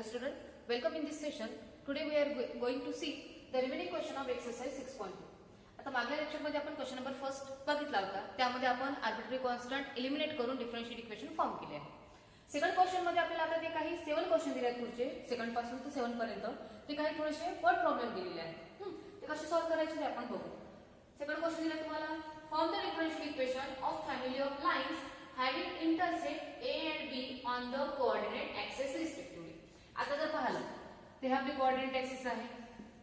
student, welcome in this session. Today we are going to see the remaining question of exercise 6.2. आता मागल्या lecture मध्ये आपण question number first बघितला होता. त्यामध्ये आपण आर्बिट्ररी कॉन्स्टंट एलिमिनेट करून डिफरन्शियल इक्वेशन फॉर्म केले आहे. सेकंड क्वेश्चन मध्ये आपल्याला आता ते काही 7 क्वेश्चन दिले आहेत पुढचे सेकंड पासून ते 7 पर्यंत. ते काही थोडेसे वर्ड प्रॉब्लेम दिलेले आहेत. ते कसे सॉल्व्ह करायचे ते आपण बघू. सेकंड क्वेश्चन दिला तुम्हाला form the differential equation of family of lines having intersect A and B on the coordinate axis respectively. आता जर पाहिलं ते आपले कोऑर्डिनेट ऍक्सिस आहे.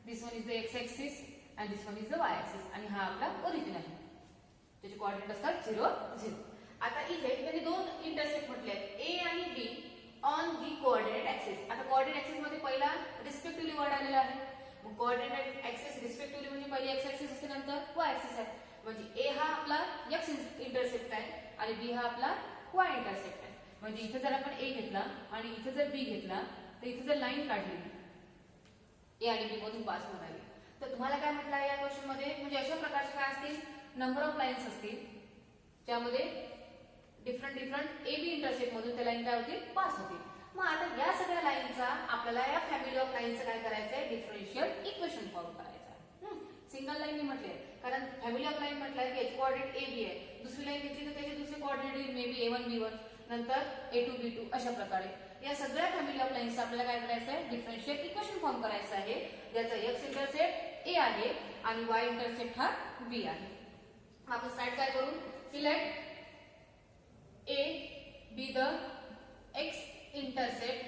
This one is the x axis and this one is the y axis आणि हा आपला origin आहे. त्याचे कोऑर्डिनेट असतात 0 0. आता इथे त्यांनी दोन इंटरसेक्ट म्हटले आहेत A आणि B on the coordinate axis. आता कोऑर्डिनेट ऍक्सिस मध्ये पहिला रिस्पेक्टिव्हली वर्ड आलेला आहे. मग कोऑर्डिनेट ऍक्सिस रिस्पेक्टिव्हली म्हणजे पहिली एक्स ऍक्सिस असते नंतर y ऍक्सिस आहे. म्हणजे A हा आपला x इंटरसेक्ट आहे आणि B हा आपला y इंटरसेक्ट आहे. म्हणजे इथे जर आपण A घेतला आणि इथे जर B घेतला तर इथे जर लाईन काढली A आणि B मधून पास होणार आहे. तर तुम्हाला काय म्हटलं आहे या क्वेश्चन मध्ये म्हणजे अशा प्रकारचे काय असतील नंबर ऑफ लाईन्स असतील ज्यामध्ये डिफरंट A B इंटरसेक्ट मधून त्या लाईन काय होतील पास होतील. मग आता या सगळ्या लाईनचा आपल्याला या फॅमिली ऑफ लाईनचं काय करायचं आहे डिफरन्शियल इक्वेशन फॉर्म करायचं आहे. सिंगल लाईन म्हटले कारण फॅमिली ऑफ लाईन म्हटलंय की याची कोऑर्डिनेट A B आहे. दुसरी लाईन घेतली तर त्याचे दुसरे coordinate may be A1 B1 नंतर A2 B2 अशा प्रकारे या सगळ्या फॅमिली ऑफ लाईन्स आपल्याला काय करायचं आहे डिफरन्शियल इक्वेशन फॉर्म करायचं आहे. ज्याचा x इंटरसेप्ट A आहे आणि y इंटरसेप्ट हा B आहे. आपण स्टार्ट काय करू select A be the x intercept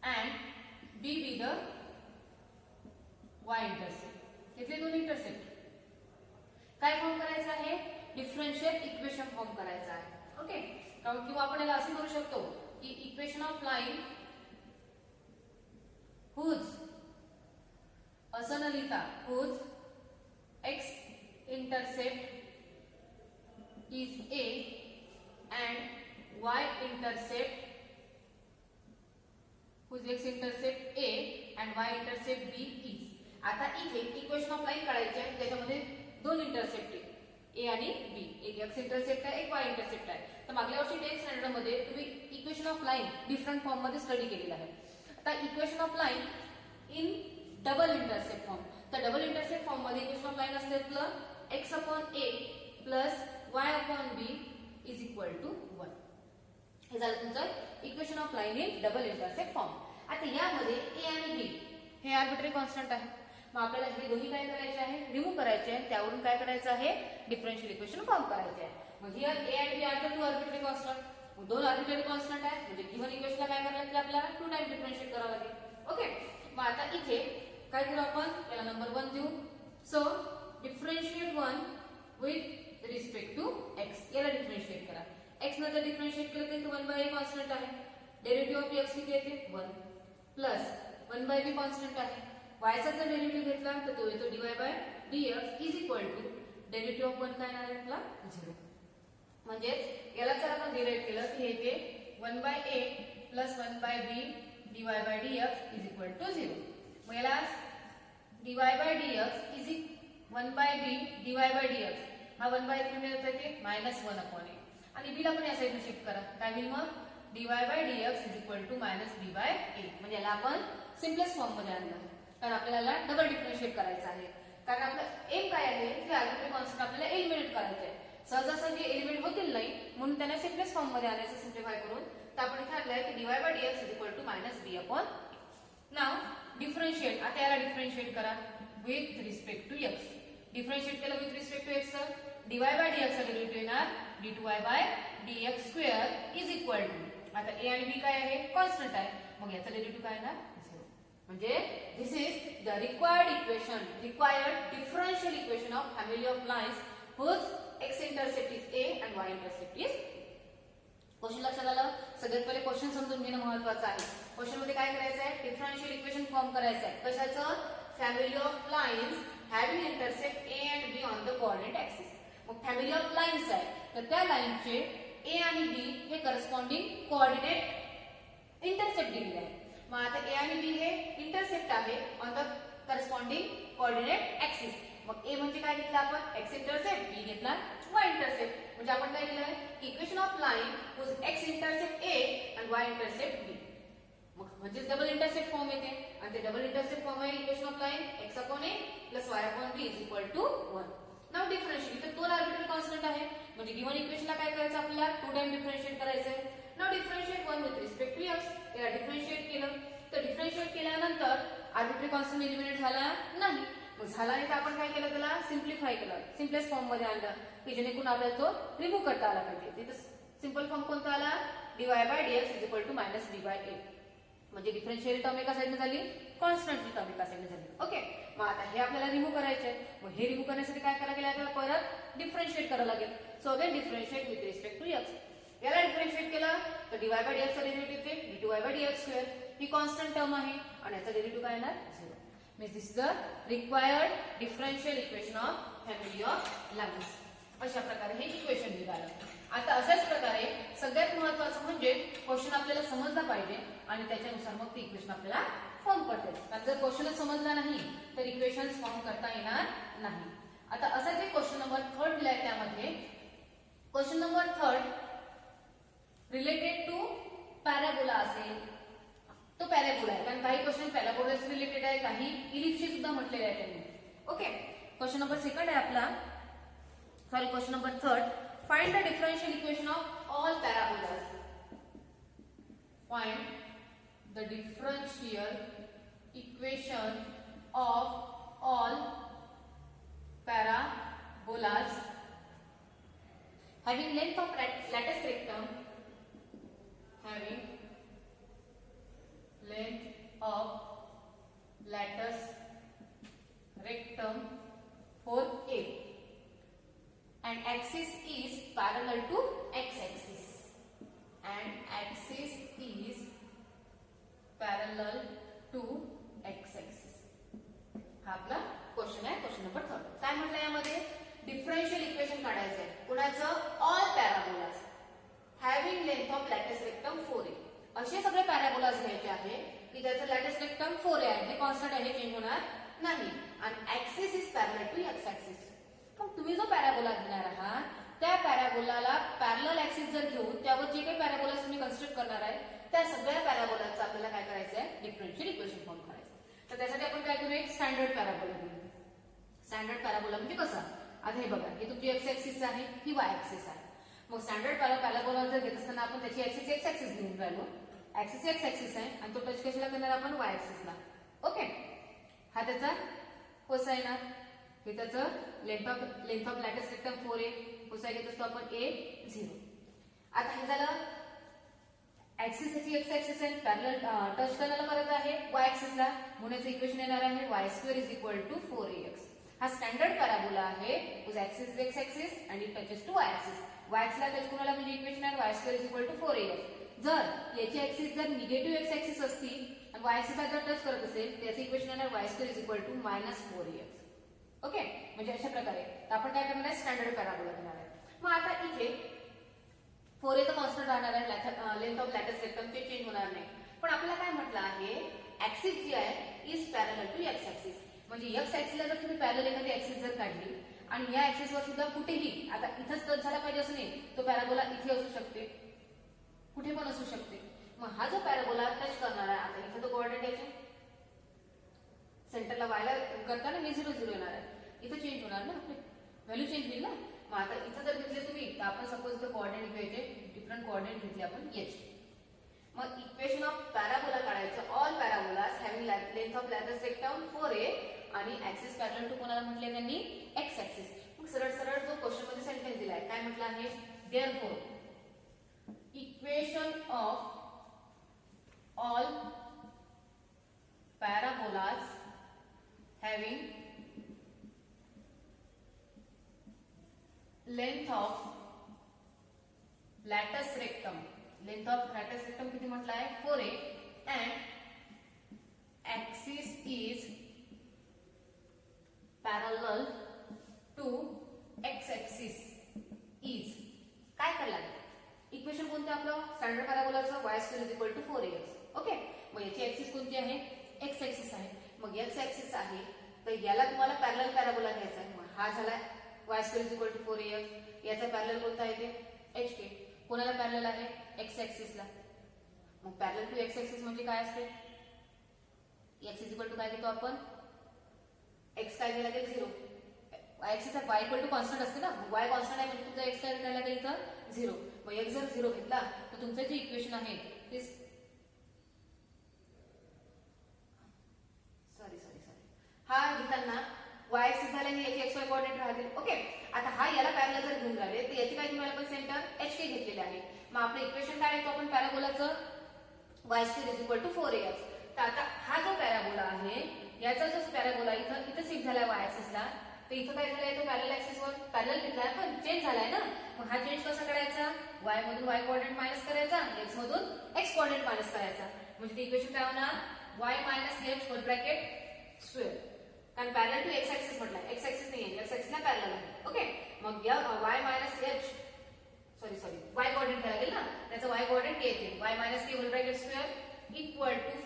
and B be the y intercept. इथे दोन इंटरसेप्ट काय फॉर्म करायचं आहे डिफरन्शियल इक्वेशन फॉर्म करायचं आहे. ओके किंवा आपण याला असे म्हणू शकतो की इक्वेशन ऑफ लाईन हुज असं न लिहिता हुज x intercept is A and y intercept whose x intercept A and y intercept B is. आता इथे इक्वेशन ऑफ लाईन काढायची आहे त्याच्यामध्ये दोन इंटरसेप्ट आहे A आणि B. एक x इंटरसेप्ट आहे एक y इंटरसेप्ट आहे. तर मागल्या वर्षी 10th स्टँडर्ड मध्ये तुम्ही equation of line different form मध्ये स्टडी केलेला आहे. आता equation of line in double intercept form. तर डबल इंटरसेप्ट फॉर्म मध्ये इक्वेशन ऑफ लाईन असते आपलं x upon A plus y upon b is equal to 1. हे झालं तुमचं equation of line in double intersect form. आता यामध्ये a आणि b हे आर्बिट्ररी कॉन्स्टंट आहे. मग आपल्याला हे दोन्ही काय करायचे आहे रिमूव्ह करायचे आहे. त्यावरून काय करायचं आहे डिफरन्शियल इक्वेशन फॉर्म करायचे आहे. मग हियर a आणि b are the two arbitrary constant. मग दोन आर्बिट्ररी कॉन्स्टंट आहे म्हणजे गिव्हन इक्वेशनला काय करायला लागेल आपल्याला 2 टाइम डिफरन्शिएट करावं लागेल. ओके मग आता इथे काय करू आपण त्याला नंबर 1 देऊ. So differentiate 1 with respect to x. याला डिफरन्शिएट करा. x नंतर डिफरन्शिएट केलं तर 1/a कॉन्स्टंट आहे. डेरिव्हेटिव्ह ऑफ x किती येते 1 प्लस 1/b कॉन्स्टंट आहे. y चा जर डेरिव्हेटिव्ह घेतला तर तो येतो dy/dx is equal to derivative of 1 काय येणार आहे आपला 0. म्हणजे याला जर आपण डिराइव्ह केलं तर हे येते 1/a plus 1/b dy/dx is equal to 0. मग याला dy/dx इज 1/b dy/dx हा 1/3 मिळत आहे ते -1/a आणि b ला पण या साइडने शिफ्ट करा. काय होईल मग dy/dx is equal to -b/a. म्हणजे याला आपण सिम्पलेस्ट फॉर्म मध्ये आणलं कारण आपल्याला डबल डिफरन्शिएट करायचं आहे. कारण आपलं एम काय आहे की आर्बिट्ररी कॉन्स्टंट आपल्याला एलिमिनेट करायचे आहे. सहजासहजी एलिमिनेट होतील नाही म्हणून त्यांना सिम्पलेस्ट फॉर्म मध्ये आणायचं सिम्प्लिफाय करून. तर आपण इथे आणलंय की dy/dx is equal to -b/. Now differentiate. आता याला डिफरन्शिएट करा with respect to x. Differentiate केलं विथ रिस्पेक्ट टू x तर dy/dx चा डेरिव्हेटिव्ह येणार d2y/dx square is equal to आता a आणि b काय आहे कॉन्स्टंट आहे. मग याचा डेरिव्हेटिव्ह काय येणार 0. म्हणजे this is the required equation required differential equation of family of lines whose x intercept is a and y intercept is. Question लक्षात आलं. सगळ्यात पहिले क्वेश्चन समजून घेणं महत्त्वाचं आहे. क्वेश्चन मध्ये काय करायचं आहे डिफरन्शियल इक्वेशन फॉर्म करायचं आहे. कशाचं family of lines having intersect A and B on the coordinate axis. मग फॅमिली ऑफ लाईन्स आहे तर त्या लाईनचे A आणि B हे करस्पॉन्डिंग कोऑर्डिनेट इंटरसेप्ट दिलेले आहे. मग आता A आणि B हे इंटरसेप्ट आहे on the corresponding coordinate axis. मग ए म्हणजे काय घेतलं आपण एक्स इंटरसेप्ट, बी घेतला वाय इंटरसेप्ट. म्हणजे आपण काय केलंय की equation of line whose x intercept a and y intercept b. मग म्हणजे डबल इंटरसेप्ट फॉर्म येते आणि ते डबल इंटरसेप्ट फॉर्म आहे equation of line x upon a plus y upon b is equal to 1. Now differentiate, इथे दोन arbitrary constant आहे म्हणजे गिवन इक्वेशनला काय करायचं आपल्याला 2 टाइम डिफरन्शिएट करायचं आहे. Now differentiate 1 with respect to x. याला डिफरन्शिएट केलं तर डिफरन्शिएट केल्यानंतर आर्बिट्ररी कॉन्स्टंट एलिमिनेट झाला नाही. मग झाला नाही तर आपण काय केलं त्याला सिम्प्लिफाय केलं, सिम्पलेस्ट फॉर्म मध्ये आणलं की जेणेकरून आपल्याला तो रिमूव्ह करता आला पाहिजे. तिथे सिंपल फॉर्म कोणता आला dy by dx is equal to minus b by a. म्हणजे डिफरन्शियल टर्म एका साइडने झाली, कॉन्स्टंटची टर्म एका साइडने झाली. ओके, मग आता हे आपल्याला रिमूव्ह करायचे आहे. मग हे रिमूव्ह करण्यासाठी काय करायला लागेल आपल्याला परत डिफरन्शिएट करावं लागेल. So again differentiate with respect to x. याला डिफरन्शिएट केलं तर dy by dx चा डेरिव्हेटिव्ह येते d2y by dx स्क्वेअर. ही कॉन्स्टंट टर्म आहे आणि याचा डेरिव्हेटिव्ह काय येणार 0. Means this is the required differential equation of family of lines. अशा प्रकारे हे इक्वेशन निघालं. आता अशाच प्रकारे सगळ्यात महत्त्वाचं म्हणजे क्वेश्चन आपल्याला समजला पाहिजे आणि त्याच्यानुसार मग ती इक्वेशन आपल्याला फॉर्म करता येईल. कारण जर क्वेश्चनच समजला नाही तर इक्वेशन्स फॉर्म करता येणार नाही. आता असा जे क्वेश्चन नंबर 3 दिलाय त्यामध्ये question number 3 related to parabola असेल. तो पॅराबोला आहे कारण काही क्वेश्चन पॅराबोलाशी रिलेटेड आहे, काही इलिप्सशी सुद्धा म्हटलेले आहे त्यांनी. ओके, क्वेश्चन नंबर 2 आहे आपला, sorry question number 3. Find the differential equation of all parabolas. Find the differential equation of all parabolas having length of lattice rectum, having length of lattice rectum 4a and axis is parallel to x-axis, and axis is parallel to x-axis. हा आपला question आहे, question number 3. काय म्हटलं यामध्ये differential equation काढायचं आहे. कुणाचं all parabolas having length of latus rectum 4a. असे सगळे पॅराबोलास घ्यायचे आहे की ज्याचं लॅटिस रेक्टम 4a आहे, हे कॉन्स्टंट आहे, चेंज होणार नाही आणि axis is parallel to x axis. मग तुम्ही जो पॅराबोला घेणार आहात त्या पॅराबोलाला पॅरलल ऍक्सिस जर घेऊन त्यावर जे काही पॅराबोलास तुम्ही कन्स्ट्रक्ट करणार आहे त्या सगळ्या पॅराबोलाचं आपल्याला काय करायचं आहे डिफरन्शियल इक्वेशन फॉर्म करायचं. तर त्यासाठी आपण काय करूया एक स्टँडर्ड पॅराबोला घेऊ. स्टँडर्ड पॅराबोला म्हणजे कसं, आता हे बघा हे तुमची एक्स ऍक्सिस आहे, ही वाय ऍक्सिस आहे. मग स्टँडर्ड पॅराबोला जर घेत असताना आपण त्याची ऍक्सिस एक्स ऍक्सिस घेऊन राहिलो, ऍक्सिस एक्स ऍक्सिस आहे आणि तो टच कशाला करणार आपण वाय ऍक्सिसला. ओके, हा त्याचा कोसाइन येणार, हे त्याचं length of latus rectum 4a, cosine घेत असतो आपण a 0. आता हे झालं ऍक्सिस याची एक्स ऍक्सिस आहे, पॅरलल टच करायला करत आहे वाय ऍक्सिसला, म्हणून याचं इक्वेशन येणार आहे y² is equal to 4ax. हा स्टँडर्ड पॅराबोला आहे whose axis is x axis and it touches to y axis. y axis ला टच कोणाला म्हणजे इक्वेशन आहे y² is equal to 4ax. जर याची ऍक्सिस जर निगेटिव्ह एक्स ऍक्सिस असती आणि y axis ला जर टच करत असेल त्याचं इक्वेशन येणार y² is equal to -4ax. Okay, म्हणजे अशा प्रकारे आपण काय करणार आहे स्टँडर्ड पॅराबोला घेणार आहे. मग आता इथे 4a तर कॉन्स्टंट राहणार आहे, लेंथ ऑफ लॅटिस रेक्टम ते चेंज होणार नाही. पण आपल्याला काय म्हटलं आहे ऍक्सिस जी आहे is parallel to x axis. म्हणजे एक्स ऍक्सिसला जर तुम्ही पॅरलल एखादी ऍक्सिस जर काढली आणि या ऍक्सिसवर सुद्धा कुठेही, आता इथंच टच झाला पाहिजे असं नाही, तो पॅराबोला इथे असू शकते, कुठे पण असू शकते. मग हा जो पॅराबोला टच करणार आहे, आता इथे तो कोऑर्डिनेट यायचे सेंटरला वायला करताना हे 0 0 येणार आहे, इथं चेंज होणार ना, आपले व्हॅल्यू चेंज होईल ना. मग आता इथं जर घेतले तुम्ही तर आपण सपोज इथं कोऑर्डिनेट घ्यायचे, डिफरंट कोऑर्डिनेट घेतले आपण याचे. मग इक्वेशन ऑफ पॅराबोला काढायचं all parabolas having length of latus rectum 4a आणि ऍक्सिस पॅरलल टू कोणाला म्हटले त्यांनी एक्स ऍक्सिस. मग सरळ सरळ जो क्वेश्चन मध्ये सेंटेन्स दिलाय काय म्हटलं आहे therefore equation of all parabolas having length of latus rectum, length of latus rectum किती म्हटलं आहे 4a and axis is parallel to x axis is काय करायला इक्वेशन कोणतं आपलं स्टँडर्ड पॅराबोलाचं y² is equal to 4ax. Okay, मग याची ऍक्सिस कोणती आहे एक्स ऍक्सिस आहे. मग एक्स ऍक्सिस आहे तर याला तुम्हाला पॅरलल पॅराबोला घ्यायचा आहे. हा झाला y² = 4ax. याचा पॅरलल कोणता आहे ते hk. कोणाला पॅरलल आहे x ऍक्सिसला. मग पॅरलल टू x ऍक्सिस म्हणजे काय असते x = काय घेतो आपण x काय घ्यायला लागेल 0. y ऍक्सिसचा y कॉन्स्टंट असते ना. y कॉन्स्टंट आहे म्हणजे तुमचा x काय घ्यायला लागेल इथं 0. मग x जर 0 घेतला तर तुमचं जे इक्वेशन आहे ते हा घेताना y ऍक्सिस झाला हे याचे xy कोऑर्डिनेट राहतील. ओके. आता हा याला पॅरलल जर घेऊन राहिले तर याची काय घेऊन आपण सेंटर hk घेतलेले आहे. मग आपलं इक्वेशन काय येतो आपण पॅराबोलाचं y² = 4ax. तर आता हा जो पॅराबोला आहे याचा जो पॅराबोला इथं शिफ्ट झालाय y ऍक्सिसला, तर इथं काय झालंय तो पॅरलल ऍक्सिसवर पॅरलल घेतलाय पण चेंज झालाय ना. मग हा चेंज कसा करायचा y मधून y कोऑर्डिनेट मायनस करायचा, x मधून x कोऑर्डिनेट मायनस करायचा. म्हणजे ते इक्वेशन काय होणार y - h whole bracket square. कारण पॅरलल टू x ऍक्सिस म्हटलं x ऍक्सिस नाही आहे, x ऍक्सिसला पॅरलल आहे. ओके. मग या y - h sorry y coordinate घ्यायला लागेल ना. त्याचा y कोऑर्डिनेट k येते y - k whole bracket square =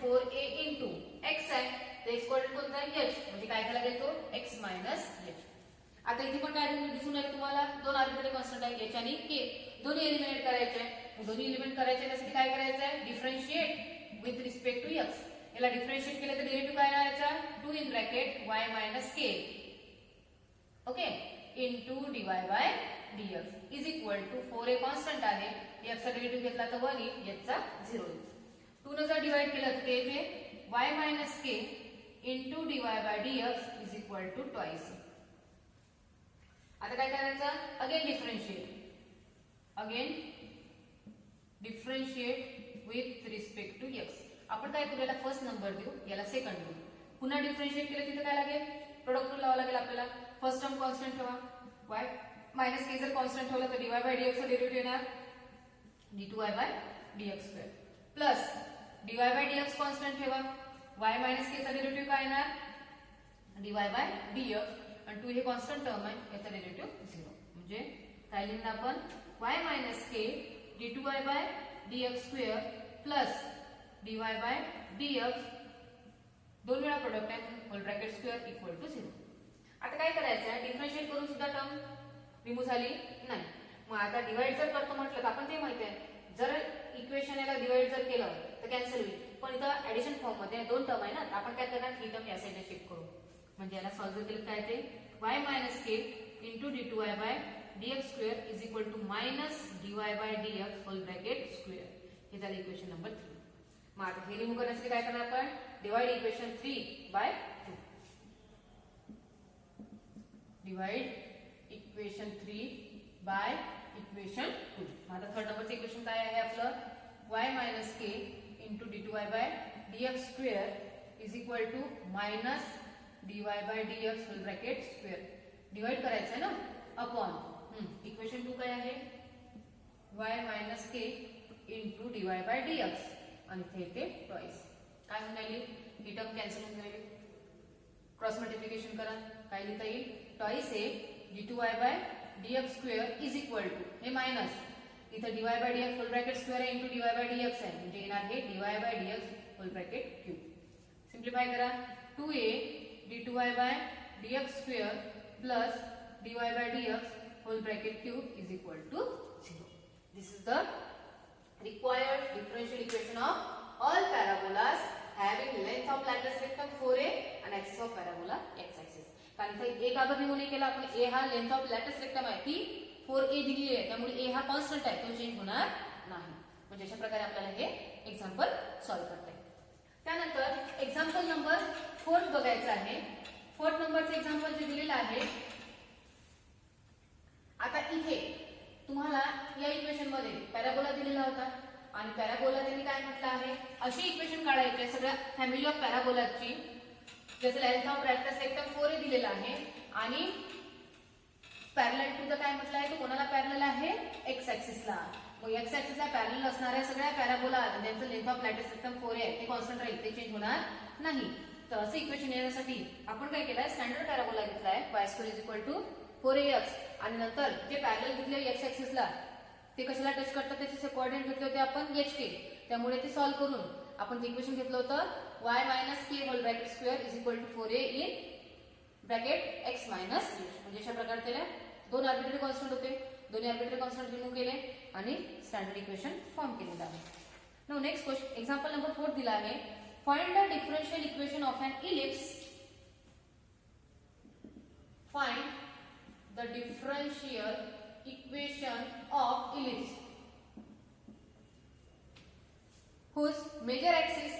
4a into x आहे. तर x कोऑर्डिनेट कोणता आहे h. म्हणजे काय घ्यायला लागेल तो x - h. आता इथे पण काय दिसून आले तुम्हाला दोन आर्बिट्ररी कॉन्स्टंट आहे h आणि k. दोन्ही एलिमिनेट करायचे आहे. दोन्ही एलिमिनेट करायचे त्यासाठी काय करायचं आहे differentiate with respect to x. याला डिफरन्शिएट केलं तर डेरिव्हेटिव्ह काय राहायचा 2 in bracket y - k okay into dy by dx is equal to 4a constant आहे. x चा डेरिव्हेटिव्ह घेतला तर 1 येईल, h चा 0 येईल. 2 ने जर डिवाइड केलं तर ते येते y - k into dy by dx is equal to twice. आता काय करायचं differentiate with respect to x. आपण काय करू याला फर्स्ट नंबर देऊ, याला सेकंड देऊ. पुन्हा डिफरन्शिएट केलं तिथे काय लागेल प्रोडक्ट रूल लावावा लागेल आपल्याला. फर्स्ट टर्म कॉन्स्टंट ठेवा y - k जर कॉन्स्टंट ठेवला तर dy by dx चा डेरिव्हेटिव्ह येणार d2y by dx² plus dy by dx constant ठेवा y - k चा डेरिव्हेटिव्ह काय येणार dy by dx आणि 2 हे कॉन्स्टंट टर्म आहे याचा डेरिव्हेटिव्ह 0. म्हणजे काय लिहिणार आपण y - k d2y by dx² plus dy by dx दोन वेळा प्रोडक्ट आहे whole bracket square equal to 0. आता काय करायचं आहे डिफरन्शिएट करून सुद्धा टर्म रिमूव्ह झाली नाही. मग आता डिवाइड जर करतो म्हटलं तर आपण ते माहिती आहे जर इक्वेशन याला डिवाइड जर केलं तर कॅन्सल होईल. पण इथं ऍडिशन फॉर्म मध्ये दोन टर्म आहे ना, आपण काय करणार ही टर्म या साईडला शिफ्ट करू. म्हणजे याला सॉल्व्ह केलं काय ते y - k into d2y by dx² is equal to minus dy by dx whole bracket square. हे झालं इक्वेशन नंबर 3. मग आता हे रिमूव्ह करण्यासाठी काय करणार आपण divide equation 3 by 2. Divide equation 3 by equation 2. आता थर्ड नंबरचं इक्वेशन काय आहे आपलं y - k into d2y by dx² is equal to minus dy by dx whole bracket square. Divide करायचं आहे ना अपॉन इक्वेशन 2 काय आहे y - k into dy by dx आणि इथे येते ट्वाइस. काय होऊन राहिली ही टर्म कॅन्सल होऊन राहिली. क्रॉस मल्टिप्लिकेशन करा काय लिहिता येईल twice a d2y by dx² is equal to हे मायनस इथे dy by dx whole bracket square आहे इंटू dy by dx आहे म्हणजे येणार हे dy by dx whole bracket cube. Simplify करा 2a d2y by dx² plus dy by dx whole bracket cube is equal to 0. This is the required differential equation of all parabolas having length of lattice rectum 4a and axis of parabola x axis. कारण इथे एक अगर remove केला आपण a हा length of latus rectum आहे ती 4a दिली आहे त्यामुळे a हा कॉन्स्टंट आहे तो चेंज होणार नाही. म्हणजे अशा प्रकारे आपल्याला हे एक्झाम्पल सॉल्व्ह करता येईल. त्यानंतर एक्झाम्पल नंबर 4 बघायचं आहे. 4th नंबरचं एक्झाम्पल जे दिलेलं आहे आता इथे तुम्हाला या इक्वेशन मध्ये पॅराबोला दिलेला होता आणि पॅराबोला त्यांनी काय म्हटलं आहे अशी इक्वेशन काढायची सगळ्या फॅमिली ऑफ पॅराबोलाची ज्याचं length of latus rectum 4a दिलेला आहे आणि पॅरलल टू द काय म्हटलं आहे तो कोणाला पॅरलल आहे x ऍक्सिसला. मग x ऍक्सिसला पॅरलल असणाऱ्या सगळ्या पॅराबोला ज्यांचं length of latus rectum 4a आहे ते कॉन्स्टंट राहील ते चेंज होणार नाही. तर असं इक्वेशन येण्यासाठी आपण काय केलंय स्टँडर्ड पॅराबोला घेतलाय y² = 4ax आणि नंतर जे पॅरलल घेतले x ऍक्सिसला ते कशाला टच करतात त्याचे कोऑर्डिनेट घेतले होते आपण hk. त्यामुळे ते सॉल्व्ह करून आपण ते इक्वेशन घेतलं होतं y - k whole bracket square is equal to 4a in bracket x minus म्हणजे अशा प्रकारे केलं. दोन आर्बिट्ररी कॉन्स्टंट होते, दोन्ही आर्बिट्ररी कॉन्स्टंट रिमूव्ह केले आणि स्टँडर्ड इक्वेशन फॉर्म केलेलं आहे. Now next question example number 4 दिला आहे. Find the differential equation of N ellipse. Find the differential equation of ellipse whose major axis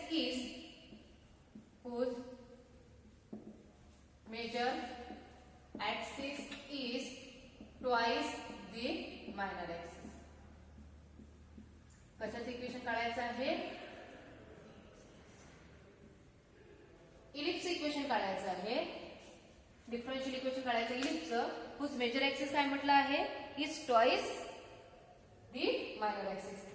is twice the minor axis. कशाचं equation काढायचं आहे? Ellipse equation काढायचं आहे. Differential equation काढायचं इलिप्सचं whose major axis काय म्हटलं आहे? Is twice the minor axis.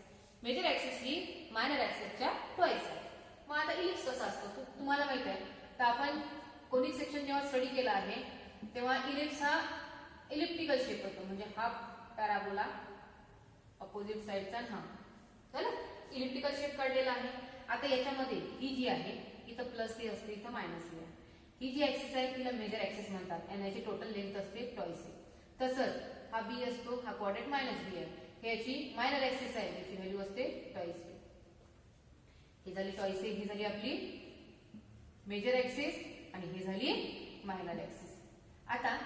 Major axis ही मायनर ऍक्सिसच्या ट्वाइस आहे. मग आता इलिप्स कसा असतो तुम्हाला माहित आहे. तर आपण कोनिक सेक्शन जेव्हा स्टडी केला आहे तेव्हा इलिप्स हा इलिप्टिकल शेप होतो, म्हणजे हा पॅराबोला अपोजिट साइडचा हा चला इलिप्टिकल शेप काढलेला आहे. आता याच्यामध्ये ही जी आहे इथं प्लस सी असते, इथं मायनस सी आहे. ही जी ऍक्सिस आहे तिला मेजर ऍक्सिस म्हणतात आणि याची टोटल लेंथ असते ट्वाइस. तसंच हा बी असतो, हा क्वाड्रेंट मायनस बी आहे. याची मायनर ऍक्सिस आहे, त्याची व्हॅल्यू असते ट्वाइस. ही झाली ट्वाइस, ही झाली आपली मेजर ऍक्सिस आणि ही झाली मायनर ऍक्सिस. आता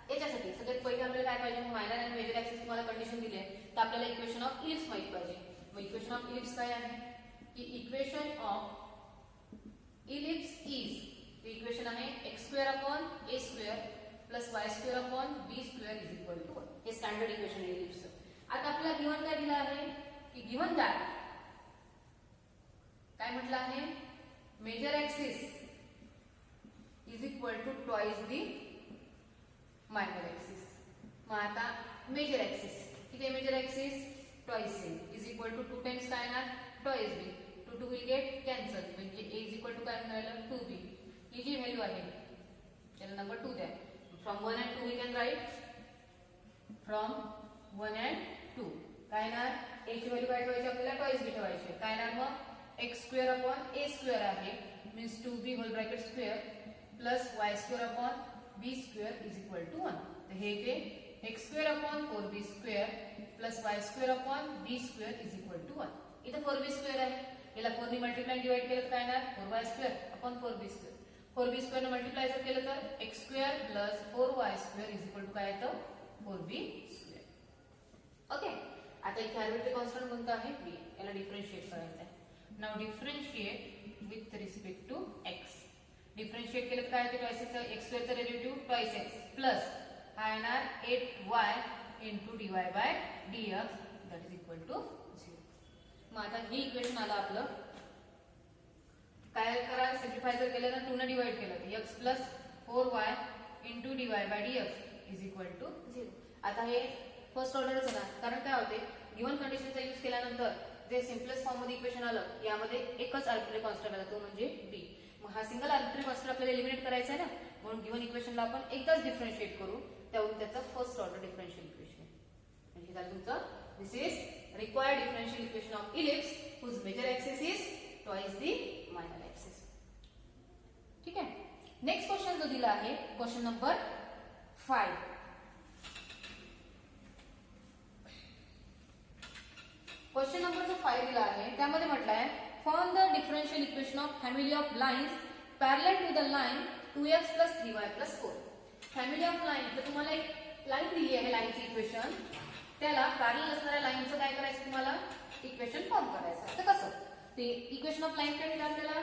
याच्यासाठी सगळ्यात पहिले आपल्याला काय पाहिजे? मायनर आणि मेजर ऍक्सिस तुम्हाला कंडिशन दिली आहे, तर आपल्याला इक्वेशन ऑफ इलिप्स माहित पाहिजे. मग इक्वेशन ऑफ इलिप्स काय आहे? की equation of ellipse is equation आहे x square upon a square plus y square upon b square is equal to 1. हे स्टँडर्ड इक्वेशन आहे इलिप्सचं. आता आपल्याला गिवन काय दिलं आहे? की गिवन दॅट काय म्हटलं आहे? Major axis is equal to twice the minor axis. मग आता मेजर ऍक्सिस किती आहे? Major axis twice a is equal to 2 times काय येणार? Twice b. 2 will get cancel म्हणजे a इज इक्वल टू काय मिळालं? 2b. ही जी व्हॅल्यू आहे त्याला नंबर 2 द्या. From 1 and 2 we can write from 1 and 2 काय येणार? a ची व्हॅल्यू काय ठेवायची आपल्याला? ट्वाइस बी ठेवायची. काय येणार मग? x square upon a square आहे means 2b whole bracket square plus y square upon b square is equal to 1. तर हे इथे x square upon 4b square plus y square upon b square is equal to 1. इथे 4b square आहे, याला 4 ने multiply divide केलं तर काय येणार? 4y square upon 4b square. 4b square ने मल्टिप्लाय जर केलं तर x square plus 4y square is equal to काय येतं? 4b square. ओके. आता इथे आर्बिट्ररी कॉन्स्टंट कोणता आहे? b. याला डिफरन्शिएट करायचं आहे. Now differentiate with respect to x. Differentiate केलं तर काय येते? ट्वाइसचा x स्क्वेअरचा डेरिव्हेटिव्ह ट्वाइस x प्लस हा येणार 8y into dy by dx that is equal to 0. मग आता हे इक्वेशन आलं आपलं. काय करा? सिम्प्लिफाय जर केलं तर 2 ने डिवाइड केलं तर x plus 4y into dy by dx is equal to 0. आता हे फर्स्ट ऑर्डरच आहे ना, कारण काय होते गिवन कंडिशनचा यूज केल्यानंतर जे सिम्पलेस्ट फॉर्म मध्ये इक्वेशन आलं यामध्ये एकच आर्बिट्ररी कॉन्स्टंट आला, तो म्हणजे b. मग हा सिंगल आर्बिट्ररी कॉन्स्टंट आपल्याला एलिमिनेट करायचा आहे ना, म्हणून गिवन इक्वेशनला आपण एकदाच डिफरन्शिएट करू, त्यावरून त्याचा फर्स्ट ऑर्डर डिफरन्शियल इक्वेशन म्हणजे झालं तुमचं. This is required differential equation of ellipse whose major axis is twice the minor axis. ठीक आहे. नेक्स्ट क्वेश्चन जो दिला आहे क्वेश्चन नंबर 5. क्वेश्चन नंबर जो 5 दिला आहे त्यामध्ये म्हटलं आहे form the differential equation of family of lines parallel to the line 2x plus 3y plus 4. Family of line, तर तुम्हाला एक लाईन दिली आहे लाईनची इक्वेशन, त्याला पॅरलल असणाऱ्या लाईनचं काय करायचं? तुम्हाला इक्वेशन फॉर्म करायचं. तर कसं? ते इक्वेशन ऑफ लाईन काय दिलं आपल्याला?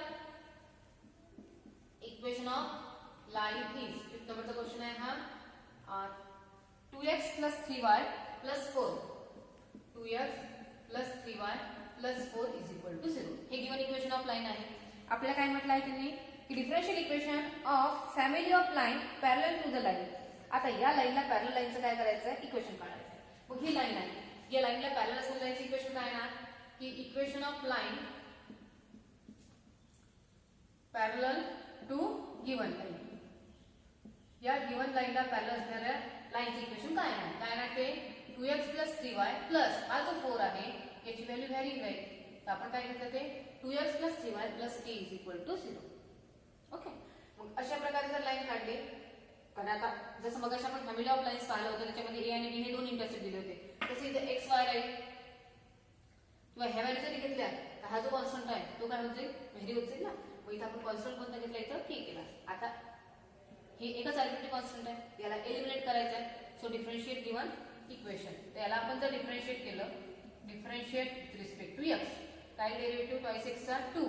Equation of line is 5th नंबरचा क्वेश्चन आहे हा 2x plus 3y plus 4. 2x plus 3y plus 4 is equal to 0. हे गिवन इक्वेशन ऑफ लाईन आहे. आपल्याला काय म्हटलं आहे त्यांनी? की differential equation of family of line parallel to the line. आता या लाईनला पॅरलल लाईनचं काय करायचं आहे? इक्वेशन काढायचं आहे. मग ही लाईन आहे, या लाईनला पॅरलल असलेल्या लाईनचं इक्वेशन काय येणार? की equation of line parallel to given line. या गिवन लाईनला पॅरलल असणाऱ्या लाईनचं इक्वेशन काय येणार? काय येणार ते? 2x प्लस 3y प्लस हा जो 4 आहे याची व्हॅल्यू व्हॅरिंग आहे, तर आपण काय घेतलं ते 2x plus 3y plus a is equal to 0. Okay. मग अशा प्रकारे जर लाईन काढली कारण आता जसं मगाशी आपण फॅमिली ऑफ लाईन्स पाहिलं होतं त्याच्यामध्ये ए आणि बी हे दोन इंटरसेक्ट दिले होते, तसे इथे एक्स वाय राहील किंवा ह्या व्हॅल्यू जरी घेतल्या तर हा जो कॉन्स्टंट आहे तो काय होत जाईल, व्हेरी होत जाईल ना. मग इथं आपण कॉन्स्टंट कोणता घेतला, इथं के केला. आता हे एकच आर्बिट्ररी कॉन्स्टंट आहे, याला एलिमिनेट करायचं आहे. So differentiate given equation. तर याला आपण जर डिफरन्शिएट केलं, differentiate with respect to x, काय डेरिव्हेटिव्ह ट्वाइस एक्स चा 2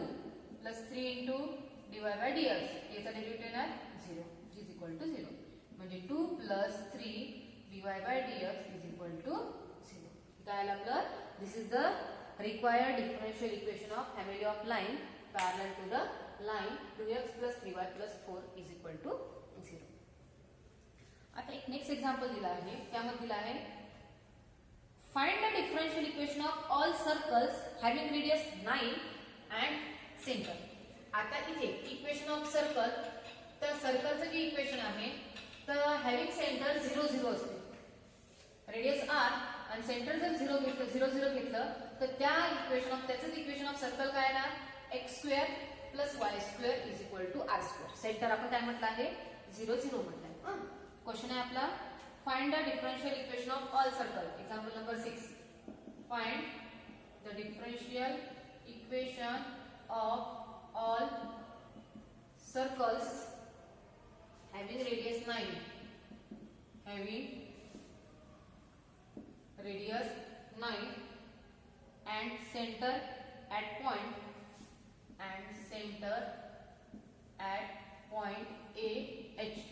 plus 3 into dy by dx, याचा डेरिव्हेटिव्ह येणार 0 इज इक्वल टू 0. म्हणजे 2 plus 3 dy by dx is equal to 0. काय आलं आपलं, this is the required differential equation of family of line parallel to the line 2x plus 3y plus 4 is equal to 0. आता एक next example दिला आहे, त्यामध्ये दिला आहे find the differential equation of all circles having radius 9 and centre. आता इथे equation of circle, तर सर्कलचं जे इक्वेशन आहे तर हॅव्हिंग सेंटर 0 0 असते, रेडियस r आणि सेंटर जर 0 घेतलं तर त्या इक्वेशन ऑफ त्याचंच इक्वेशन ऑफ सर्कल काय ना, x square plus y square is equal to r square. Centre आपण काय म्हटलं आहे, 0 0 म्हटलंय. क्वेश्चन आहे आपला, find the differential equation of all circle. Example number 6, find the differential equation of all circles having radius 9, having radius 9 and center at point A HK.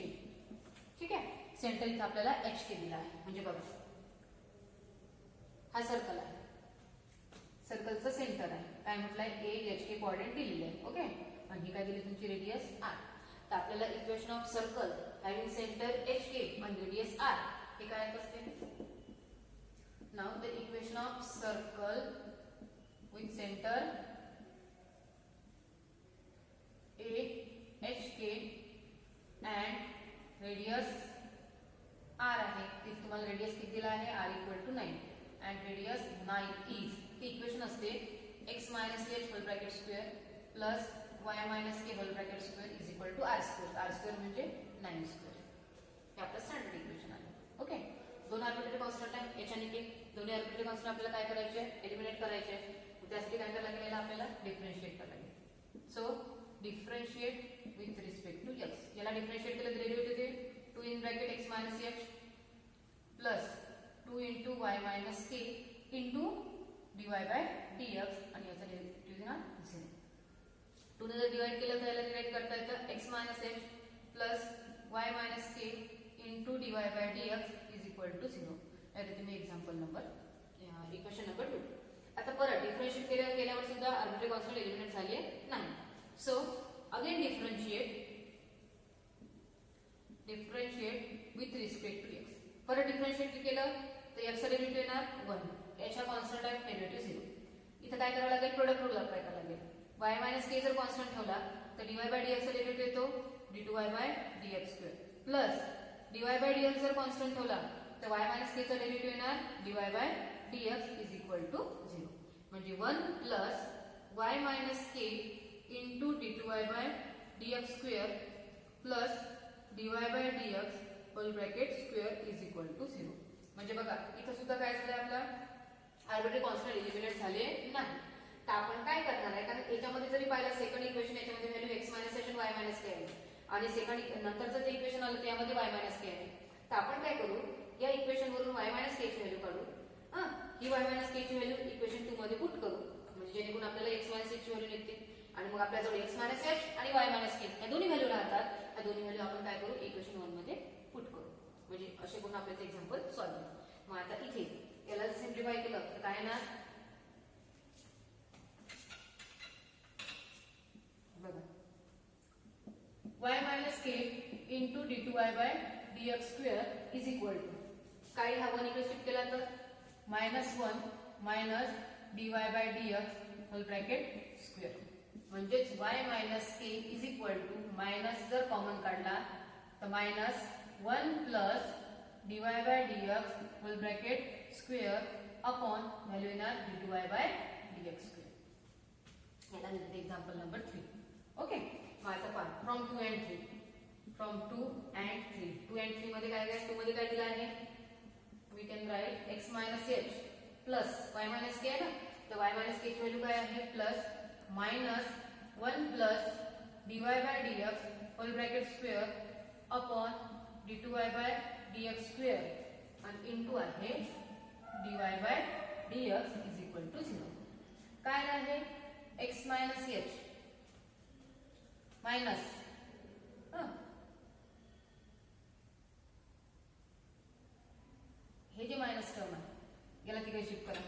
ठीक आहे, centre इथे आपल्याला HK दिला आहे. म्हणजे बघा हा सर्कल आहे, सर्कलचं सेंटर आहे, काय म्हटलंय A HK कोऑर्डिनेट दिलेले आहे. ओके, आणि ही काय दिली तुमची रेडियस r. तर आपल्याला equation of circle having centre HK आणि रेडियस r हे काय असते. Now the equation of circle with center A HK and radius r आहे. तिथे तुम्हाला रेडियस किती दिला आहे, r equal to 9 and radius 9 is, ती इक्वेशन असते x minus h whole bracket square plus y minus k whole bracket square is equal to r square. r square म्हणजे 9 स्क्वेअर. हे आपलं स्टँडर्ड इक्वेशन आहे. ओके, दोन आर्बिट्ररी कॉन्स्टंट आहे h आणि के, दोन्ही आर्बिट्ररी कॉन्स्टंट आपल्याला काय करायचे, एलिमिनेट करायचे. त्यासाठी काय करायला लागेल, आपल्याला डिफरन्शिएट करायला लागेल. So differentiate with respect to x. याला डिफरन्शिएट केलं तर डेरिव्हेटिव्ह येते 2 in bracket x minus h plus 2 into y minus k into dy by dx, आणि याचा डेरिव्हेटिव्ह येणार 0. 2 ने जर डिवाइड केलं तर याला डिवाइड करता येतं x minus h plus y minus k into dy by dx is equal to 0. यात तुम्ही एक्झाम्पल नंबर, इक्वेशन नंबर 2. आता परत डिफरन्शिएट केल्यावर सुद्धा आर्बिट्ररी कॉन्स्टंट एलिमिनेट झाले नाही. So again differentiate with respect to x. परत डिफरन्शिएट केलं तर एक्सचा डेरिव्हेटिव्ह येणार 1, याच्या कॉन्स्टंट आहे डेरिव्हेटिव्ह 0. इथं काय करावं लागेल, प्रोडक्ट रूल अप्लाय करावं लागेल. y मायनस के जर कॉन्स्टंट ठेवला तर dy बाय dx चा डेरिव्हेटिव्ह येतो d2y by dx square plus dy by dx जर कॉन्स्टंट ठेवला तर y मायनस के चा डेरिव्हेटिव्ह येणार dy by dx is equal to 0. म्हणजे 1 plus y minus k into d2y by dx square plus dy by dx whole bracket square is equal to 0. म्हणजे बघा इथं सुद्धा काय झालं, आपला आर्बिट्ररी कॉन्स्टंट एलिमिनेट झाले नाही. तर आपण काय करणार आहे, कारण याच्यामध्ये जरी पाहिलं सेकंड इक्वेशन, याच्यामध्ये व्हॅल्यू x मायनस एच आणि y मायनस के आहे, आणि सेकंड नंतरचं जे इक्वेशन आलं त्यामध्ये y मायनस के आहे. तर आपण काय करू, या इक्वेशन वरून y मायनस के ची व्हॅल्यू काढू. ही y मायनस के ची व्हॅल्यू इक्वेशन 2 मध्ये पुट करू, म्हणजे जेणेकरून आपल्याला x मायनस एच ची व्हॅल्यू निघते. आणि मग आपल्याजवळ x मायनस एच आणि y मायनस के या दोन्ही व्हॅल्यू राहतात. या दोन्ही व्हॅल्यू आपण काय करू, इक्वेशन 1 मध्ये पुट करू. म्हणजे असे करून आपल्याचं एक्झाम्पल सॉल्व्ह होईल. मग आता इथे याला सिम्प्लिफाय केलं तर काय ना, बघा y minus k into d2y by dx square is equal to काय, हा 1 इकडे शिफ्ट केला तर -1 minus dy by dx whole bracket square. म्हणजेच y minus k is equal to, minus जर कॉमन काढला तर -1 plus dy by dx whole bracket square upon value येणार d2y बाय dx स्क्वेअर. याला लिहिते एक्झाम्पल नंबर 3. ओके, मग आता पहा from 2 and 3. From 2 and 3. 2 and 3 मध्ये काय काय 2 मध्ये काय दिलं आहे we can write x minus h plus y minus k आहे ना तर y मायनस के ची व्हॅल्यू काय आहे plus minus 1 plus dy by dx whole bracket square upon d2y by dx square आणि इनटू आहे dy by dx is equal to 0. काय आहे x मायनस एच मायनस हे जे मायनस टर्म आहे याला तिकडे शिफ्ट करा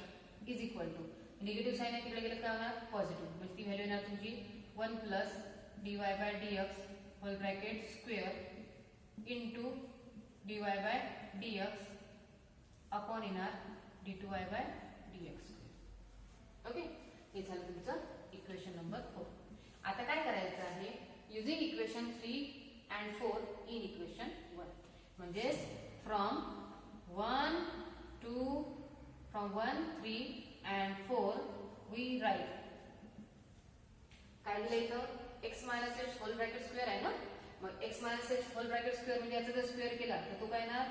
is equal to negative sign आहे तिकडे गेलं काय होणार पॉझिटिव्ह म्हणजे ती व्हॅल्यू येणार तुमची 1 plus dy by dx whole bracket square into dy by dx upon येणार d2y by dx square. Okay हे झालं तुमचं इक्वेशन नंबर 4. आता काय करायचं आहे using equation 3 and 4 in equation 1 म्हणजे फ्रॉम 1 3 and 4 we write काय दिलं इथं x minus h whole bracket square आहे ना मग x minus h whole bracket square म्हणजे याचा जर स्क्वेअर केला तर तो काय ना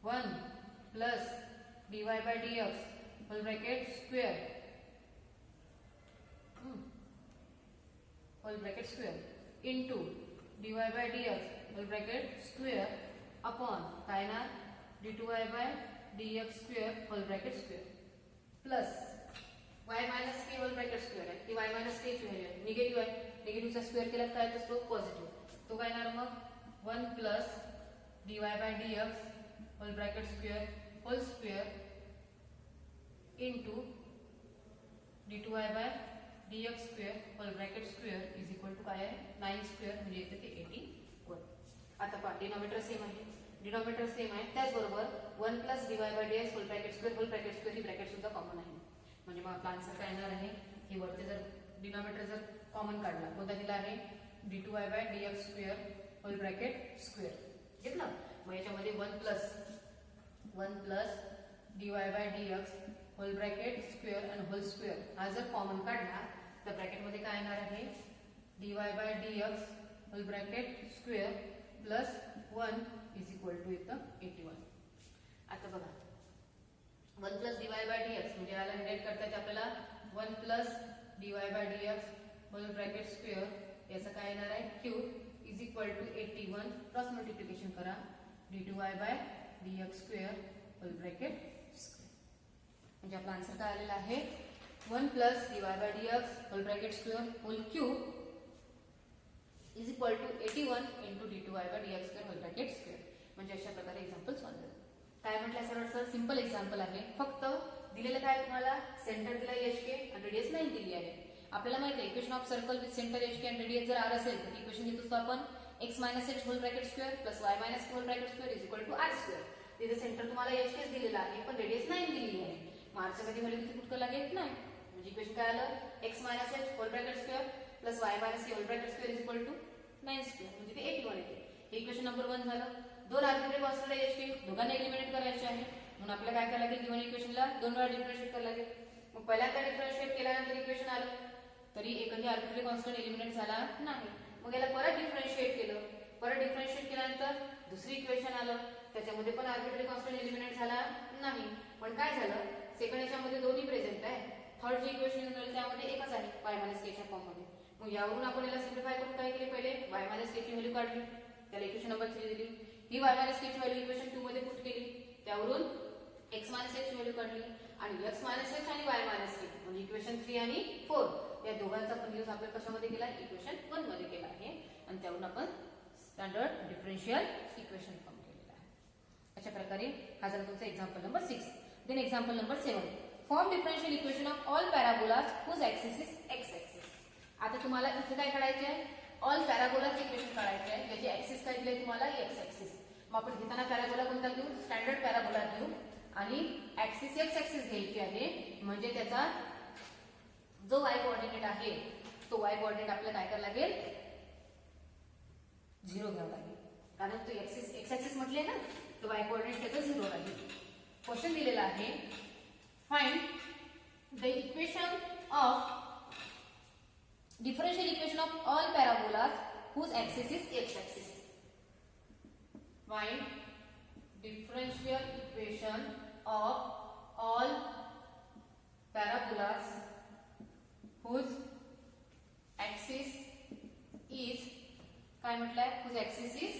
1 plus dy by dx whole bracket square whole bracket square into dy by dx whole bracket square upon काय ना d2y by dx square whole bracket square plus y minus k whole bracket square आहे ती y minus के ची value आहे negative आहे निगेटिव्हचा square केला काय असतो पॉझिटिव्ह तो काय येणार मग 1 plus dy by dx whole bracket square whole square into d2y by dx square whole bracket square is equal to काय आहे 9 स्क्वेअर म्हणजे येते ते 81. आता पहा डिनॉमिनेटर सेम आहे डिनॉमिनेटर सेम आहे त्याचबरोबर 1 plus dy by dx whole bracket square ही ब्रॅकेट सुद्धा कॉमन आहे म्हणजे मग आपला आन्सर काय येणार आहे हे वरती जर डिनॉमिनेटर जर कॉमन काढला कोणता दिला आहे d2y by dx square whole bracket square घेतलं मग याच्यामध्ये 1 plus dy by dx whole bracket square आणि होल स्क्वेअर हा जर कॉमन काढला तर ब्रॅकेट मध्ये काय येणार आहे dy by dx whole bracket square plus 1 is equal to इथं 81. आता बघा 1 प्लस dy बाय dx म्हणजे याला डिवाइड करता येते आपल्याला 1 plus dy by dx whole bracket square याचा काय येणार आहे cube is equal to 81 cross multiplication करा d2y by dx square whole bracket square म्हणजे आपला आन्सर काय आलेला आहे 1 plus dy by dx whole bracket square whole cube is equal to 81 into d2y by dx square whole bracket square म्हणजे अशा प्रकारे example solve झाले. काय म्हटलं सर सिंपल एक्झाम्पल आहे फक्त दिलेलं काय तुम्हाला सेंटर दिला hk आणि रेडियस 9 दिली आहे. आपल्याला माहिती आहे equation of circle with centre hk आणि रेडियस जर r असेल तर इक्वेशन घेतो तो आपण x minus h whole bracket square plus y minus whole bracket square is equal to r square. तिथे सेंटर तुम्हाला hk दिलेला आहे पण रेडियस 9 दिलेली आहे मग r च्या साठी व्हॅल्यू किती पुट करायला लागेल 9 म्हणजे इक्वेशन काय आलं x minus h whole bracket square plus y minus k whole bracket square is equal to 9 square म्हणजे ते 81 येते. हे इक्वेशन नंबर 1 झालं. दोन आर्बिट्ररी कॉन्स्टंट hk दोघांना एलिमिनेट करायचे आहे म्हणून आपल्याला काय करायला लागेल गिवन इक्वेशनला दोन वेळा डिफरन्शिएट करायला लागेल. मग पहिल्यांदा डिफरन्शिएट केल्यानंतर इक्वेशन आलं तरी एकही आर्बिट्ररी कॉन्स्टंट एलिमिनेट झाला नाही मग याला परत डिफरन्शिएट केल्यानंतर दुसरी इक्वेशन आलं त्याच्यामध्ये पण आर्बिट्ररी कॉन्स्टंट एलिमिनेट झाला नाही पण काय झालं सेकंड याच्यामध्ये दोन्ही प्रेझेंट आहे थर्ड जे इक्वेशन येऊन त्यामध्ये एकच आहे y मायनस के च्या फॉर्म मध्ये. मग यावरून आपण याला सिम्प्लिफाय करून काय केले पहिले y मायनस के ची व्हॅल्यू काढली त्याला इक्वेशन नंबर 3 दिली ही y मायनस के ची व्हॅल्यू इक्वेशन 2 मध्ये पुट केली त्यावरून x मायनस h ची व्हॅल्यू काढली आणि x मायनस h आणि y मायनस k म्हणजे इक्वेशन 3 आणि 4 या दोघांचा पण यूज आपण कशामध्ये केला इक्वेशन 1 मध्ये केला आहे आणि त्यावरून आपण स्टँडर्ड डिफरन्शियल इक्वेशन फॉर्म केलेला आहे. अशा प्रकारे हा झाला तुमचा example number 6. Then example number 7 form differential equation of all parabolas whose axis is x axis. आता तुम्हाला इथे काय काढायचे आहे ऑल पॅराबोलाज इक्वेशन काढायचे आहे त्याची ऍक्सिस काय दिले तुम्हाला x ऍक्सिस. मग आपण घेताना पॅराबोला कोणता घेऊ स्टँडर्ड पॅराबोला घेऊ आणि ऍक्सिस x ऍक्सिस घ्यायची आहे म्हणजे त्याचा जो y कोऑर्डिनेट आहे तो y कोऑर्डिनेट आपल्याला काय करायला लागेल 0 घ्यावा लागेल कारण तो ऍक्सिस x ऍक्सिस म्हटले ना तो y कोऑर्डिनेट त्याचा 0 राहील. क्वेश्चन दिलेला आहे find the equation of differential equation of all parabolas whose axis is x axis. Find differential equation of all parabolas whose axis is काय म्हटलंय whose axis is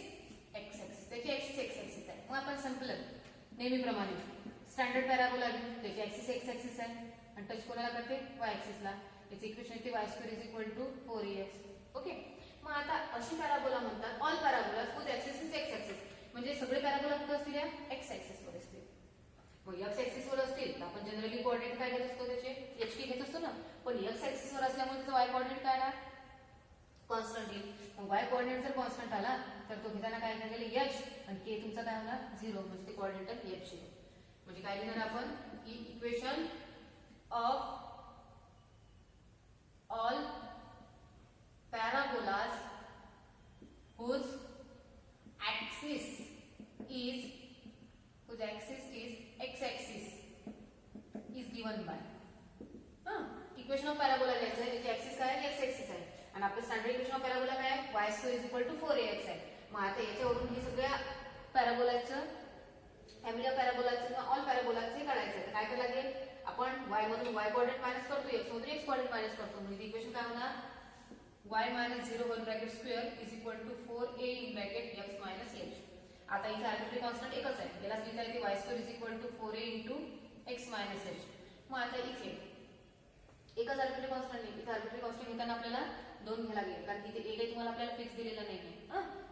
x axis. त्याची axis x axis आहे. मग आपण संकलन नेहमीप्रमाणे standard parabola घेऊ, त्याची ऍक्सिस x axis आहे आणि टच कोणाला करते y axis ला. याचे इक्वेशन येते y² = 4ax. ओके. मग आता अशी पॅराबोला म्हणतात all parabola whose axis is x axis. म्हणजे सगळे पॅराबोला कुठे असतील या x axis वर असतील. मग x axis वर असतील तर आपण जनरली कोऑर्डिनेट काय घेत असतो त्याचे hk घेत असतो ना. पण x axis वर असल्यामुळे त्याचा y कोऑर्डिनेट काय आला कॉन्स्टंट येईल. मग y कोऑर्डिनेट जर कॉन्स्टंट आला तर तो घेताना काय घेतलं h आणि k तुमचा काय होणार 0 म्हणजे ते कोऑर्डिनेट h. म्हणजे काय लिहिणार आपण equation of all parabolas whose axis is x axis is given by equation of parabola घ्यायचं आहे. याची ऍक्सिस काय आहे x axis आहे आणि आपलं स्टँडर्ड इक्वेशन ऑफ पॅराबोला काय आहे y² = 4ax आहे. मग आता याच्यावरून हे सगळ्या पॅराबोलाचं फॅमिली ऑफ पॅराबोलाचं किंवा ऑल पॅराबोलाचं काढायचं आहे. तर काय करायला लागेल आपण y मधून y कोऑर्डिनेट मायनस करतो, x मधून x कोऑर्डिनेट मायनस करतो. म्हणजे इक्वेशन काय होणार y - 0 1 bracket square is equal to 4a in bracket x minus h. आता इथे आर्बिट्ररी कॉन्स्टंट एकच आहे. यालाच लिहिता येते y² is equal to 4a into x minus h. मग आता इथे एकच आर्बिट्ररी कॉन्स्टंट नाही, इथे आर्बिट्ररी कॉन्स्टंट घेताना आपल्याला दोन घ्यायला लागेल कारण इथे एक तुम्हाला आपल्याला फिक्स दिलेला नाहीये.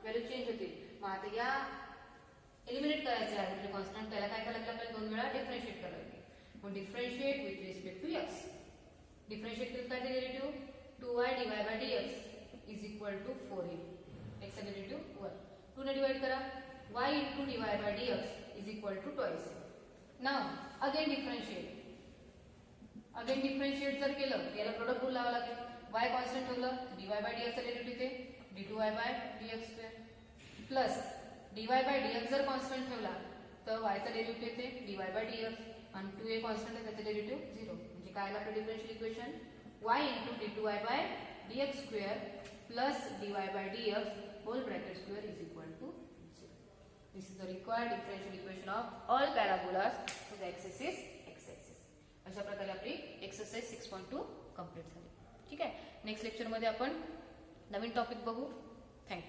व्हॅल्यू चेंज होतील. मग आता या एलिमिनेट करायचे आर्बिट्ररी कॉन्स्टंट त्याला काय करायला लागेल आपल्याला दोन वेळा डिफरन्शिएट करायला लागेल. मग differentiate with respect to x. Differentiate केलं काय derivative 2y divided by dx is equal to 4a. x चा डेरिव्हेटिव्ह 1. 2 ने डिवाइड करा y into divided by dx is equal to twice. Now again differentiate. Again differentiate जर केलं याला product rule लावावा लागेल. y कॉन्स्टंट ठेवलं dy by dx चा डेरिव्हेटिव्ह येते d2y by dx² plus dy by dx जर कॉन्स्टंट ठेवला तर y चा डेरिव्हेटिव्ह येते dy by dx आणि 2a कॉन्स्टंट आहे त्याचा डेरिव्हेटिव्ह 0. म्हणजे काय आलं आपलं differential equation y into d2y by dx² plus dy by dx whole bracket square is equal to 0. This is the required differential equation of all parabolas whose axis is x axis. अशा प्रकारे आपली exercise 6.2 complete झाली. ठीक आहे. Next lecture मध्ये आपण नवीन topic बघू. Thank you.